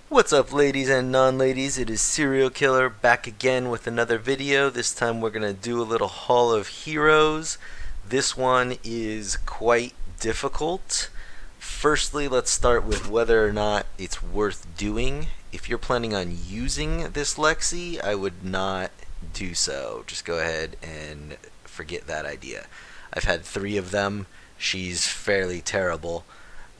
What's up, ladies and non-ladies? It is Cerealkiler back again with another video. This time we're going to do a little haul of heroes. This one is quite difficult. Firstly, let's start with whether or not it's worth doing. If you're planning on using this Lexi, I would not do so. Just go ahead and forget that idea. I've had 3 of them. She's fairly terrible.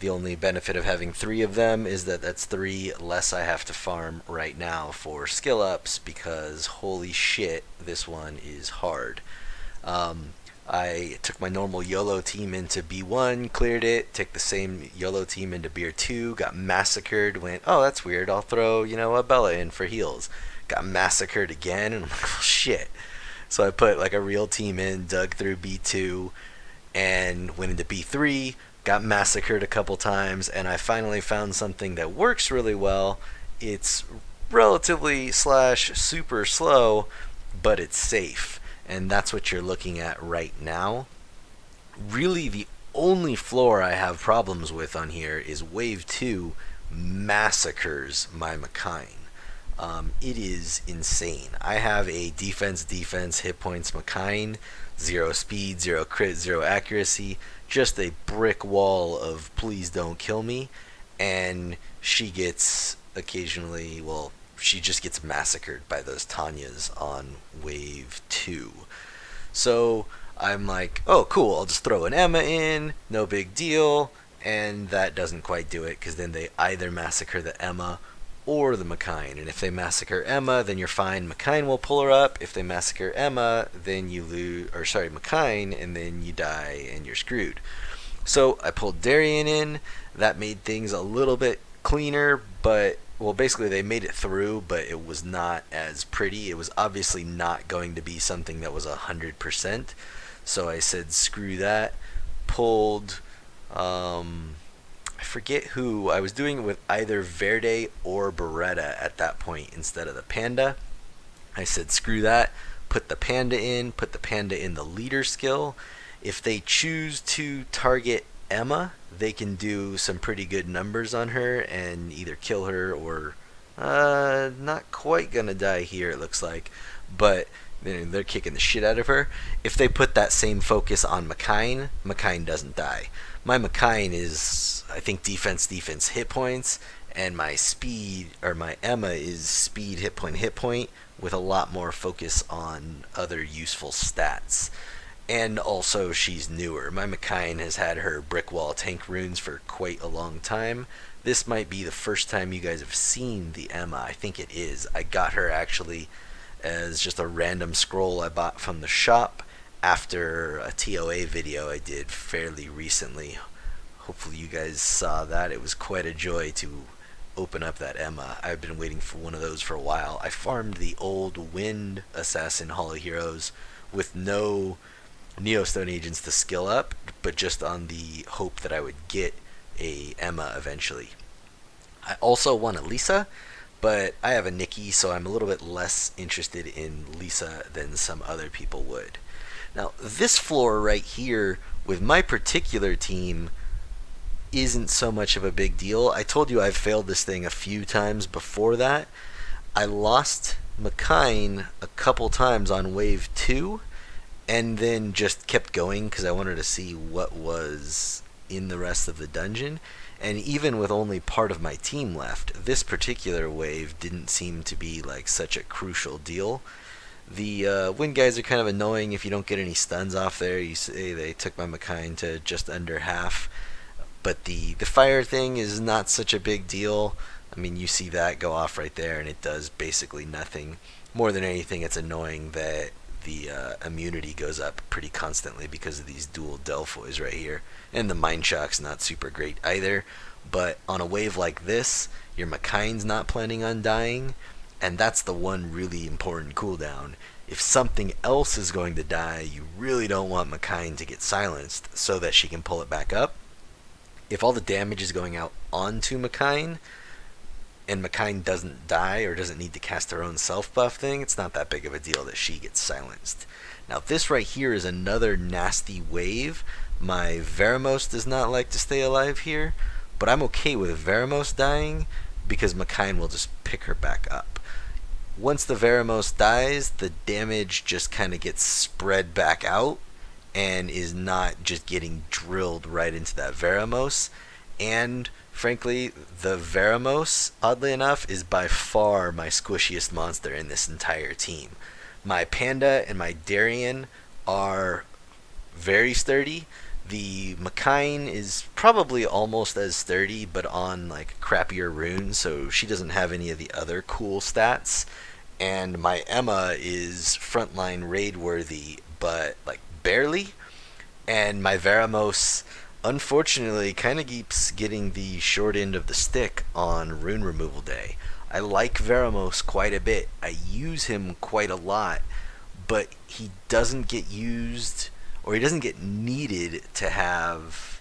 The only benefit of having 3 of them is that that's 3 less I have to farm right now for skill ups, because holy shit, this one is hard. I took my normal YOLO team into B1, cleared it, took the same YOLO team into Beer 2, got massacred, went, oh, that's weird, I'll throw, a Bella in for heals. Got massacred again, and I'm like, oh shit. So I put like a real team in, dug through B2, and went into B3, got massacred a couple times, and I finally found something that works really well. It's relatively / super slow, but it's safe, and that's what you're looking at right now. Really, the only floor I have problems with on here is Wave 2 massacres my Mikene. It is insane. I have a defense hit points Mikene, 0 speed, 0 crit, 0 accuracy, just a brick wall of please don't kill me, and she gets occasionally, well, she just gets massacred by those Tanyas on Wave 2. So I'm like, oh cool, I'll just throw an Emma in, no big deal, and that doesn't quite do it, because then they either massacre the Emma or the Mikene, and if they massacre Emma, then you're fine. Mikene will pull her up. If they massacre Emma, then you lose, or sorry, Mikene, and then you die and you're screwed. So I pulled Darion in. That made things a little bit cleaner, but well, basically they made it through, but it was not as pretty. It was obviously not going to be something that was 100%. So I said, screw that. Pulled. I forget who. I was doing it with either Verde or Beretta at that point instead of the Panda. I said screw that, put the Panda in the leader skill. If they choose to target Emma, they can do some pretty good numbers on her and either kill her or not quite gonna die here, it looks like, but they're kicking the shit out of her. If they put that same focus on Mikene, Mikene doesn't die. My Mikene is, I think, defense, hit points, and my speed, or my Emma is speed, hit point, with a lot more focus on other useful stats. And also, she's newer. My Mikene has had her brick wall tank runes for quite a long time. This might be the first time you guys have seen the Emma. I think it is. I got her actually as just a random scroll I bought from the shop after a TOA video I did fairly recently. Hopefully you guys saw that. It was quite a joy to open up that Emma. I've been waiting for one of those for a while. I farmed the old Wind Assassin Hall of Heroes with no Neostone agents to skill up, but just on the hope that I would get a Emma eventually. I also want a Lisa, but I have a Nikki, so I'm a little bit less interested in Lisa than some other people would. Now, this floor right here with my particular team isn't so much of a big deal. I told you I've failed this thing a few times before that. I lost Mikene a couple times on Wave 2, and then just kept going because I wanted to see what was in the rest of the dungeon. And even with only part of my team left, this particular wave didn't seem to be like such a crucial deal. The wind guys are kind of annoying if you don't get any stuns off there. You say they took my Mikene to just under half. But the fire thing is not such a big deal. I mean, you see that go off right there, and it does basically nothing. More than anything, it's annoying that the immunity goes up pretty constantly because of these dual Delphois right here. And the Mind Shock's not super great either. But on a wave like this, your Mikene's not planning on dying, and that's the one really important cooldown. If something else is going to die, you really don't want Mikene to get silenced so that she can pull it back up. If all the damage is going out onto Mikene, and Mikene doesn't die or doesn't need to cast her own self-buff thing, it's not that big of a deal that she gets silenced. Now this right here is another nasty wave. My Veromos does not like to stay alive here, but I'm okay with Veromos dying because Mikene will just pick her back up. Once the Veromos dies, the damage just kind of gets spread back out and is not just getting drilled right into that Veromos. And frankly, the Veromos, oddly enough, is by far my squishiest monster in this entire team. My Panda and my Darion are very sturdy. The Mikene is probably almost as sturdy, but on like crappier runes, so she doesn't have any of the other cool stats. And my Emma is frontline raid worthy, but like barely. And my Veromos, unfortunately, kind of keeps getting the short end of the stick on rune removal day. I like Veromos quite a bit. I use him quite a lot, but he doesn't get used, or he doesn't get needed to have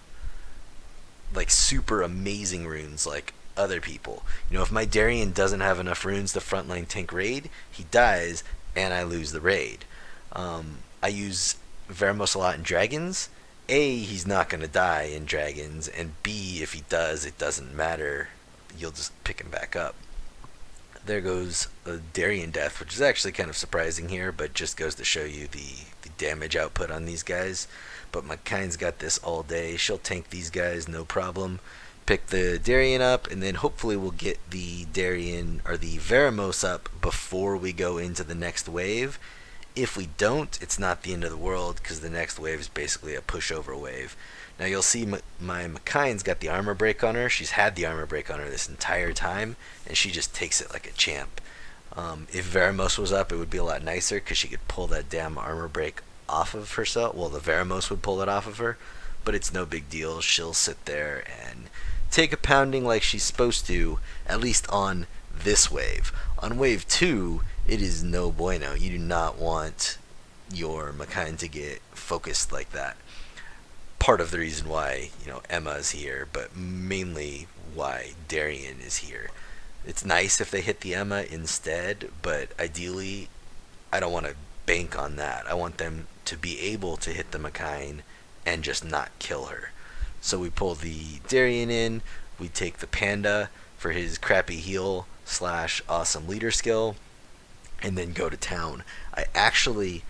like super amazing runes like other people. You know, if my Darion doesn't have enough runes to frontline tank raid, he dies and I lose the raid. I use Veromos a lot in dragons. A, he's not going to die in dragons, and B, if he does, it doesn't matter. You'll just pick him back up. There goes a Darion death, which is actually kind of surprising here, but just goes to show you the damage output on these guys. But Mikene's got this all day. She'll tank these guys, no problem. Pick the Darion up, and then hopefully we'll get the Darion or the Veromos up before we go into the next wave. If we don't, it's not the end of the world, because the next wave is basically a pushover wave. Now you'll see my Mikene's got the armor break on her. She's had the armor break on her this entire time, and she just takes it like a champ. If Veromos was up, it would be a lot nicer, because she could pull that damn armor break off of herself. Well, the Veromos would pull it off of her, but it's no big deal. She'll sit there and take a pounding like she's supposed to, at least on this wave. On wave 2, it is no bueno. You do not want your Mikene to get focused like that. Part of the reason why, you know, Emma is here, but mainly why Darion is here. It's nice if they hit the Emma instead, but ideally, I don't want to bank on that. I want them to be able to hit the Mikene and just not kill her. So we pull the Darion in, we take the Panda for his crappy heal / awesome leader skill, and then go to town. I actually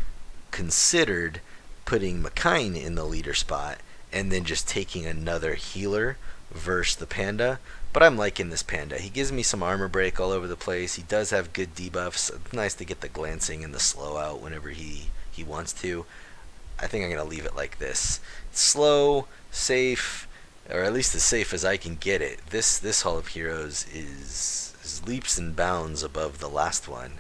considered putting Mikene in the leader spot and then just taking another healer versus the Panda, but I'm liking this Panda. He gives me some armor break all over the place. He does have good debuffs. It's nice to get the glancing and the slow out whenever he wants to. I think I'm going to leave it like this. Slow, safe, or at least as safe as I can get it. This Hall of Heroes is leaps and bounds above the last one.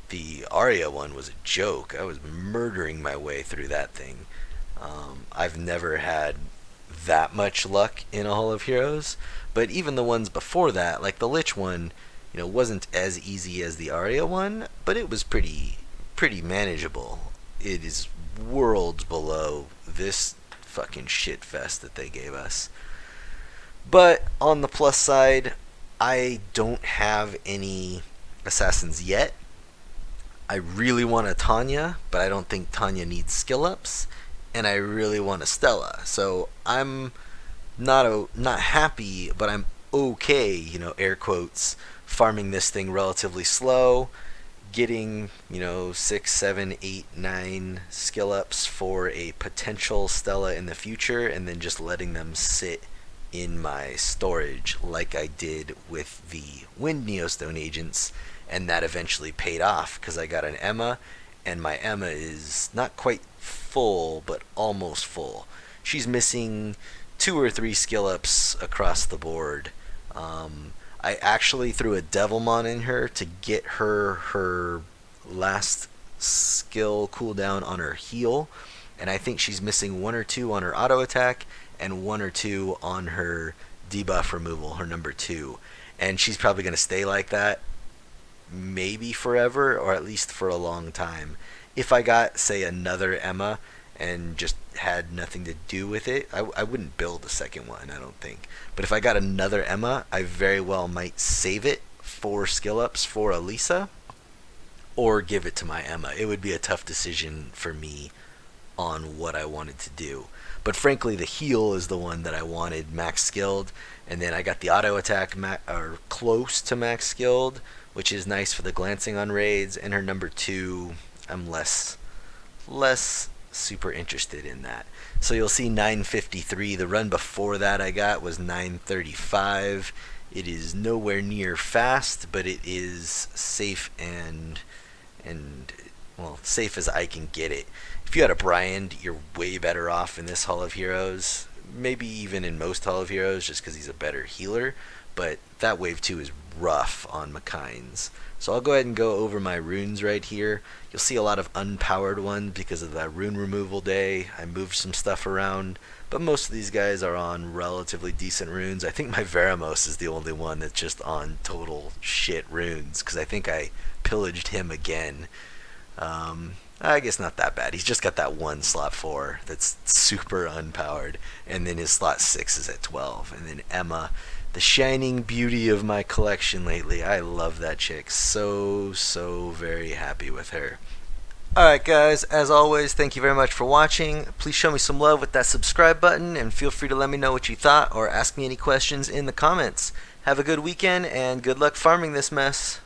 The Arya one was a joke. I was murdering my way through that thing. I've never had that much luck in a Hall of Heroes, but even the ones before that, like the Lich one, you know, wasn't as easy as the Arya one, but it was pretty manageable. It is worlds below this fucking shit fest that they gave us. But on the plus side, I don't have any assassins yet. I really want a Tanya, but I don't think Tanya needs skill ups, and I really want a Stella. So I'm not happy, but I'm okay, you know, air quotes, farming this thing relatively slow, getting, you know, 6, 7, 8, 9 skill ups for a potential Stella in the future, and then just letting them sit in my storage like I did with the Wind Neostone agents, and that eventually paid off because I got an Emma, and my Emma is not quite full, but almost full. She's missing 2 or 3 skill ups across the board. I actually threw a Devilmon in her to get her last skill cooldown on her heal, and I think she's missing 1 or 2 on her auto attack and 1 or 2 on her debuff removal, her number 2. And she's probably going to stay like that maybe forever, or at least for a long time. If I got, say, another Emma and just had nothing to do with it, I wouldn't build a second one, I don't think. But if I got another Emma, I very well might save it for skill ups for Elisa, or give it to my Emma. It would be a tough decision for me on what I wanted to do. But frankly, the heal is the one that I wanted max skilled, and then I got the auto attack or close to max skilled, which is nice for the glancing on raids. And her number 2, I'm less super interested in that. So you'll see 953. The run before that I got was 935. It is nowhere near fast, but it is safe and well, safe as I can get it. If you had a Briand, you're way better off in this Hall of Heroes. Maybe even in most Hall of Heroes, just because he's a better healer. But that wave 2 is rough on Mikenes. So I'll go ahead and go over my runes right here. You'll see a lot of unpowered ones because of that rune removal day. I moved some stuff around, but most of these guys are on relatively decent runes. I think my Veromos is the only one that's just on total shit runes, because I think I pillaged him again. I guess not that bad. He's just got that one slot 4 that's super unpowered, and then his slot 6 is at 12. And then Emma, the shining beauty of my collection lately. I love that chick. So very happy with her. Alright guys, as always, thank you very much for watching. Please show me some love with that subscribe button, and feel free to let me know what you thought or ask me any questions in the comments. Have a good weekend, and good luck farming this mess.